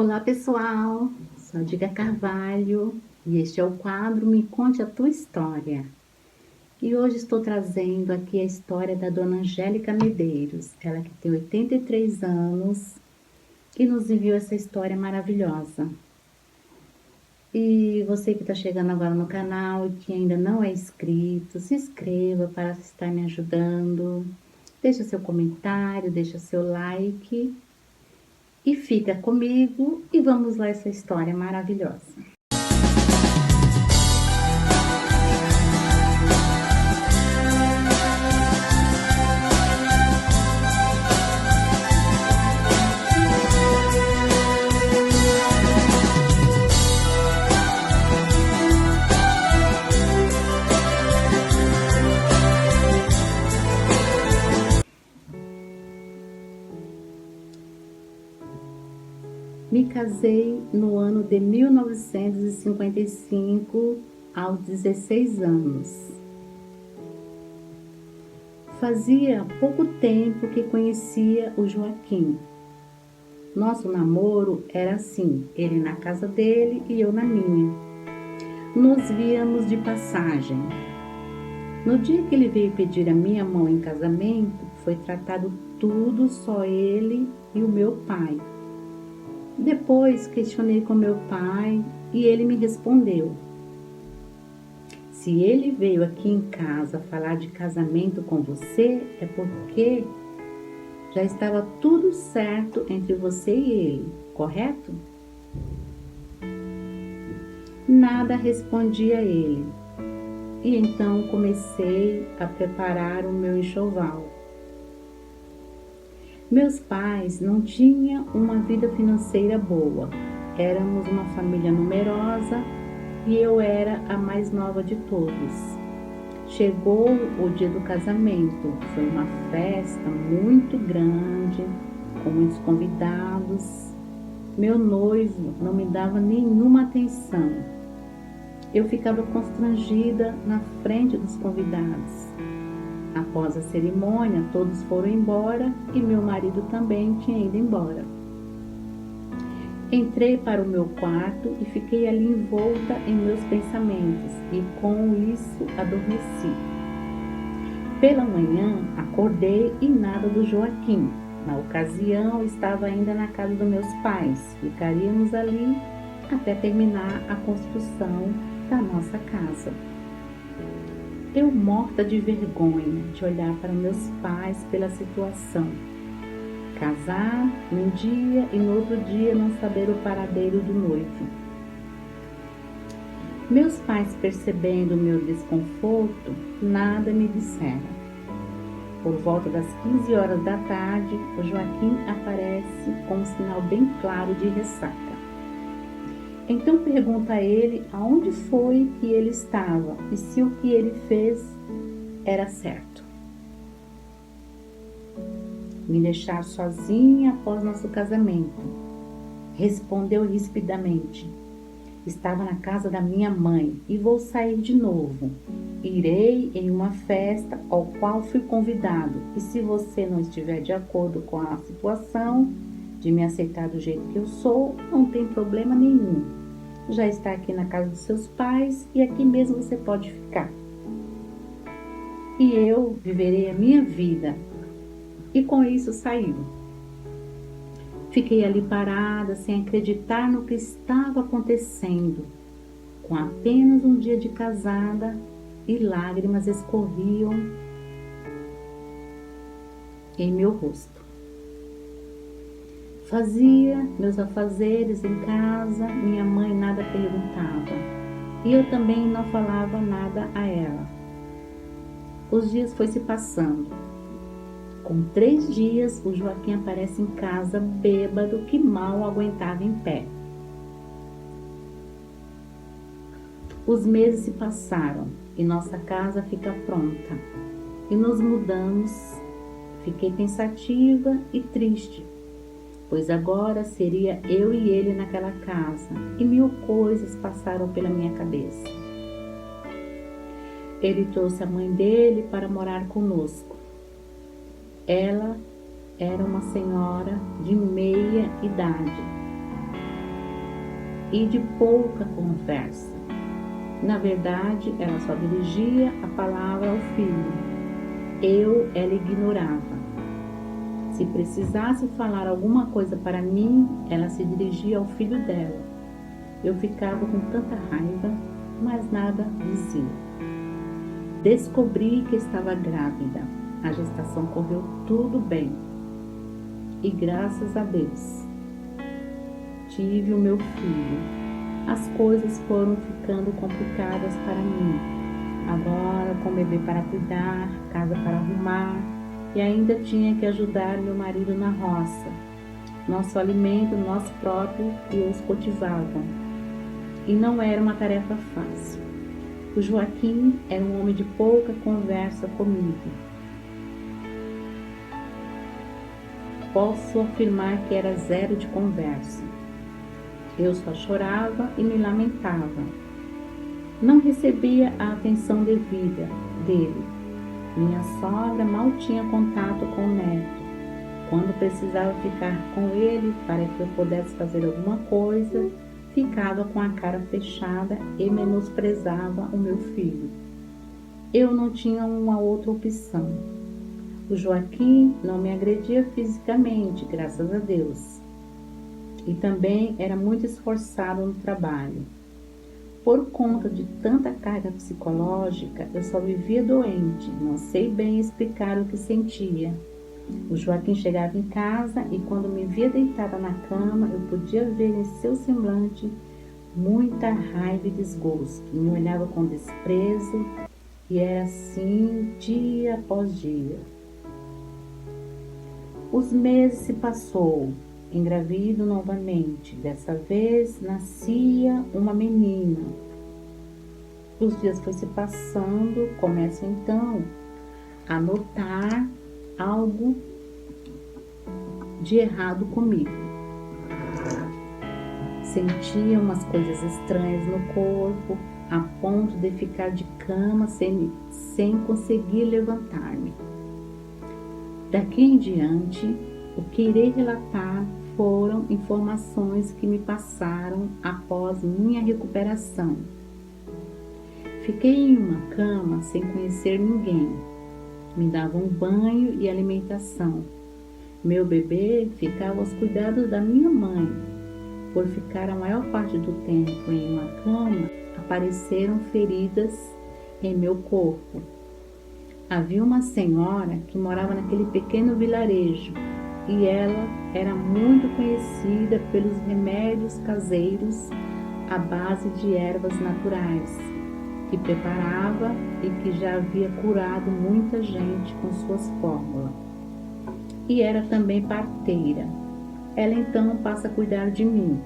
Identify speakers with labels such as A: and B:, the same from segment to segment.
A: Olá pessoal, sou a Diga Carvalho e este é o quadro Me Conte a Tua História. E hoje estou trazendo aqui a história da Dona Angélica Medeiros, ela que tem 83 anos e nos enviou essa história maravilhosa. E você que está chegando agora no canal e que ainda não é inscrito, se inscreva para estar me ajudando, deixa seu comentário, deixa seu like. E fica comigo e vamos lá essa história maravilhosa. Me casei no ano de 1955, aos 16 anos. Fazia pouco tempo que conhecia o Joaquim. Nosso namoro era assim, ele na casa dele e eu na minha. Nos víamos de passagem. No dia que ele veio pedir a minha mão em casamento, foi tratado tudo só ele e o meu pai. Depois questionei com meu pai e ele me respondeu: se ele veio aqui em casa falar de casamento com você, é porque já estava tudo certo entre você e ele, correto? Nada respondia ele. E então comecei a preparar o meu enxoval. Meus pais não tinham uma vida financeira boa. Éramos uma família numerosa e eu era a mais nova de todos. Chegou o dia do casamento. Foi uma festa muito grande, com muitos convidados. Meu noivo não me dava nenhuma atenção. Eu ficava constrangida na frente dos convidados. Após a cerimônia, todos foram embora e meu marido também tinha ido embora. Entrei para o meu quarto e fiquei ali envolta em meus pensamentos e com isso adormeci. Pela manhã, acordei e nada do Joaquim. Na ocasião, estava ainda na casa dos meus pais. Ficaríamos ali até terminar a construção da nossa casa. Eu morta de vergonha de olhar para meus pais pela situação. Casar num dia e no outro dia não saber o paradeiro do noivo. Meus pais, percebendo o meu desconforto, nada me disseram. Por volta das 15 horas da tarde, o Joaquim aparece com um sinal bem claro de ressaca. Então pergunta a ele aonde foi que ele estava e se o que ele fez era certo. Me deixar sozinha após nosso casamento. Respondeu rispidamente. Estava na casa da minha mãe e vou sair de novo. Irei em uma festa ao qual fui convidado e se você não estiver de acordo com a situação de me aceitar do jeito que eu sou, não tem problema nenhum. Já está aqui na casa dos seus pais e aqui mesmo você pode ficar. E eu viverei a minha vida. E com isso saiu. Fiquei ali parada, sem acreditar no que estava acontecendo. Com apenas um dia de casada e lágrimas escorriam em meu rosto. Fazia meus afazeres em casa, minha mãe nada perguntava e eu também não falava nada a ela. Os dias foi se passando. Com 3 dias, o Joaquim aparece em casa bêbado que mal aguentava em pé. Os meses se passaram e nossa casa fica pronta e nos mudamos. Fiquei pensativa e triste, pois agora seria eu e ele naquela casa e 1000 coisas passaram pela minha cabeça. Ele trouxe a mãe dele para morar conosco. Ela era uma senhora de meia idade. e de pouca conversa. Na verdade, ela só dirigia a palavra ao filho. Ela ignorava. Se precisasse falar alguma coisa para mim, ela se dirigia ao filho dela. Eu ficava com tanta raiva, mas nada dizia. Descobri que estava grávida. A gestação correu tudo bem. E graças a Deus, tive o meu filho. As coisas foram ficando complicadas para mim. Agora, com bebê para cuidar, casa para arrumar, e ainda tinha que ajudar meu marido na roça. Nosso alimento, nosso próprio, e eles cultivavam. E não era uma tarefa fácil. O Joaquim era um homem de pouca conversa comigo. Posso afirmar que era zero de conversa. Eu só chorava e me lamentava. Não recebia a atenção devida dele. Minha sogra mal tinha contato com o neto. Quando precisava ficar com ele para que eu pudesse fazer alguma coisa, ficava com a cara fechada e menosprezava o meu filho. Eu não tinha uma outra opção. O Joaquim não me agredia fisicamente, graças a Deus. E também era muito esforçado no trabalho. Por conta de tanta carga psicológica, eu só vivia doente, não sei bem explicar o que sentia. O Joaquim chegava em casa e quando me via deitada na cama, eu podia ver em seu semblante muita raiva e desgosto. Me olhava com desprezo e era assim dia após dia. Os meses se passou, engravido novamente. Dessa vez nascia uma menina. Os dias foi se passando, começo então a notar algo de errado comigo. Sentia umas coisas estranhas no corpo, a ponto de ficar de cama sem conseguir levantar-me. Daqui em diante, o que irei relatar foram informações que me passaram após minha recuperação. Fiquei em uma cama sem conhecer ninguém. Me davam banho e alimentação. Meu bebê ficava aos cuidados da minha mãe. Por ficar a maior parte do tempo em uma cama, apareceram feridas em meu corpo. Havia uma senhora que morava naquele pequeno vilarejo e ela era muito conhecida pelos remédios caseiros à base de ervas naturais, que preparava e que já havia curado muita gente com suas fórmulas. E era também parteira. Ela então passa a cuidar de mim.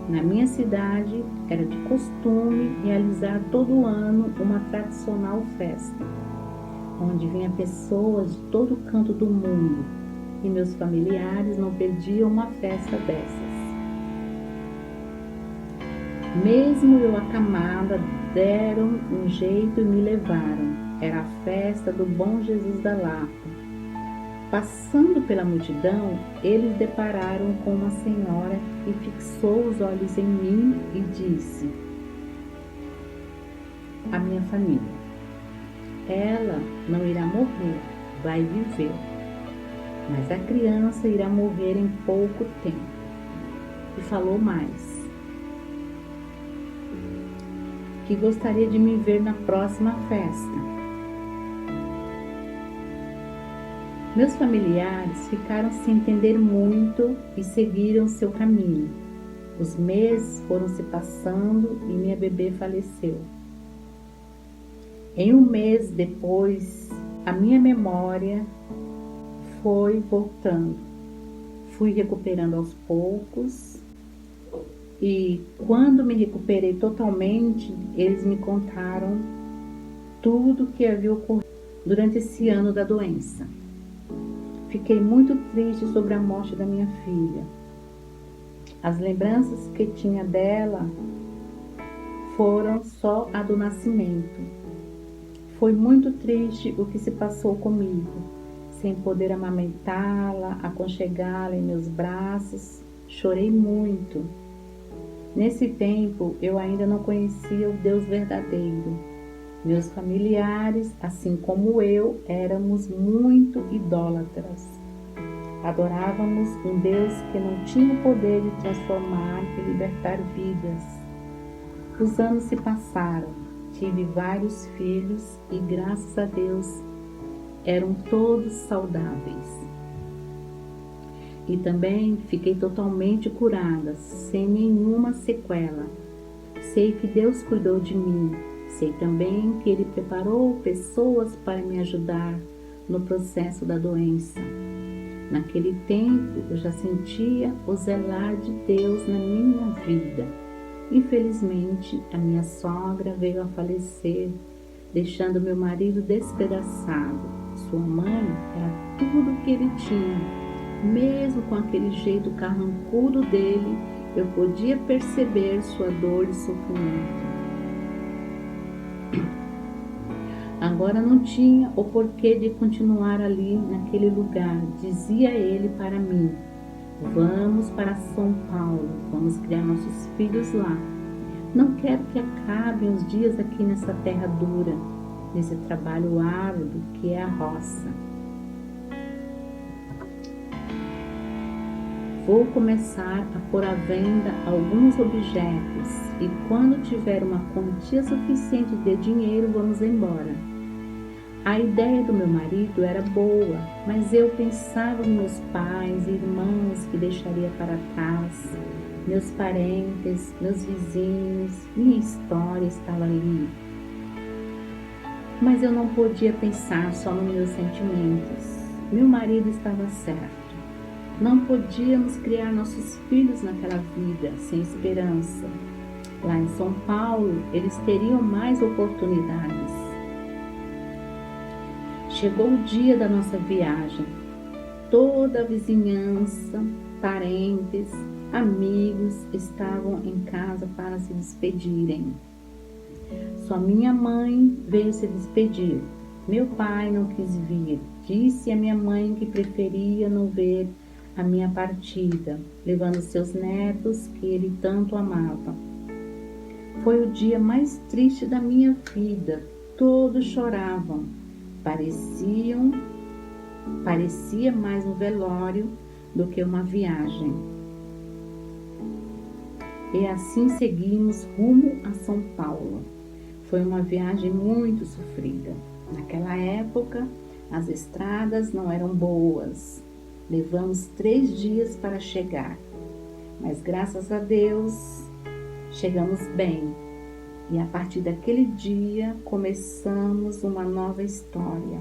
A: Na minha cidade, era de costume realizar todo ano uma tradicional festa, onde vinham pessoas de todo canto do mundo, e meus familiares não perdiam uma festa dessas. Mesmo eu acamada, deram um jeito e me levaram. Era a festa do Bom Jesus da Lapa. Passando pela multidão, eles depararam com uma senhora que fixou os olhos em mim e disse: "A minha família. Ela não irá morrer, vai viver. Mas a criança irá morrer em pouco tempo." E falou mais: que gostaria de me ver na próxima festa. Meus familiares ficaram sem entender muito e seguiram seu caminho. Os meses foram se passando e minha bebê faleceu. Em um mês depois, a minha memória foi voltando. Fui recuperando aos poucos e quando me recuperei totalmente, eles me contaram tudo o que havia ocorrido durante esse ano da doença. Fiquei muito triste sobre a morte da minha filha. As lembranças que tinha dela foram só a do nascimento. Foi muito triste o que se passou comigo, sem poder amamentá-la, aconchegá-la em meus braços. Chorei muito. Nesse tempo, eu ainda não conhecia o Deus verdadeiro. Meus familiares, assim como eu, éramos muito idólatras. Adorávamos um Deus que não tinha o poder de transformar e libertar vidas. Os anos se passaram, tive vários filhos e, graças a Deus, eram todos saudáveis. E também fiquei totalmente curada, sem nenhuma sequela. Sei que Deus cuidou de mim. Sei também que Ele preparou pessoas para me ajudar no processo da doença. Naquele tempo, eu já sentia o zelar de Deus na minha vida. Infelizmente, a minha sogra veio a falecer, deixando meu marido despedaçado. Sua mãe era tudo o que ele tinha. Mesmo com aquele jeito carrancudo dele, eu podia perceber sua dor e sofrimento. Agora não tinha o porquê de continuar ali naquele lugar. Dizia ele para mim: vamos para São Paulo, vamos criar nossos filhos lá. Não quero que acabem os dias aqui nessa terra dura, nesse trabalho árduo que é a roça. Vou começar a pôr à venda alguns objetos e quando tiver uma quantia suficiente de dinheiro, vamos embora. A ideia do meu marido era boa, mas eu pensava nos meus pais e irmãos que deixaria para trás, meus parentes, meus vizinhos, minha história estava ali. Mas eu não podia pensar só nos meus sentimentos. Meu marido estava certo. Não podíamos criar nossos filhos naquela vida sem esperança. Lá em São Paulo, eles teriam mais oportunidades. Chegou o dia da nossa viagem. Toda a vizinhança, parentes, amigos estavam em casa para se despedirem. Só minha mãe veio se despedir. Meu pai não quis vir. Disse a minha mãe que preferia não ver a minha partida, levando seus netos que ele tanto amava. Foi o dia mais triste da minha vida. Todos choravam. Parecia mais um velório do que uma viagem. E assim seguimos rumo a São Paulo. Foi uma viagem muito sofrida. Naquela época, as estradas não eram boas. Levamos 3 dias para chegar, mas graças a Deus chegamos bem. E a partir daquele dia começamos uma nova história.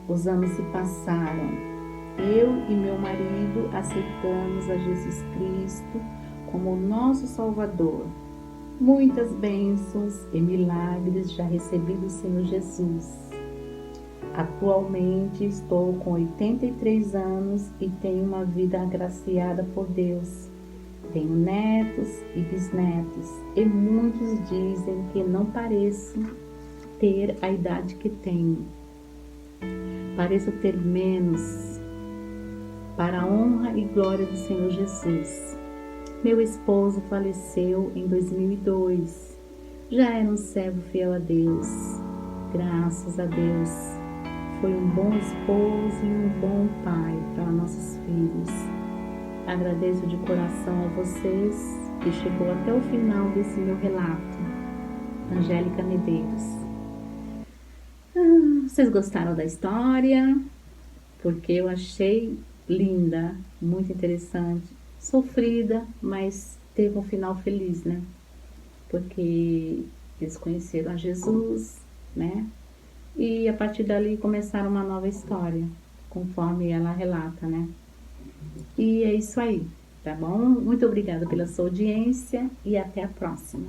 A: Os anos se passaram. Eu e meu marido aceitamos a Jesus Cristo como nosso Salvador. Muitas bênçãos e milagres já recebi do Senhor Jesus. Atualmente estou com 83 anos e tenho uma vida agraciada por Deus. Tenho netos e bisnetos e muitos dizem que não pareço ter a idade que tenho. Pareço ter menos, para a honra e glória do Senhor Jesus. Meu esposo faleceu em 2002. Já era um servo fiel a Deus. Graças a Deus. Foi um bom esposo e um bom pai para nossos filhos. Agradeço de coração a vocês que chegou até o final desse meu relato. Angélica Medeiros. Vocês gostaram da história? Porque eu achei linda, muito interessante. Sofrida, mas teve um final feliz, né? Porque eles conheceram a Jesus, né? E a partir dali começaram uma nova história, conforme ela relata, né? E é isso aí, tá bom? Muito obrigada pela sua audiência e até a próxima.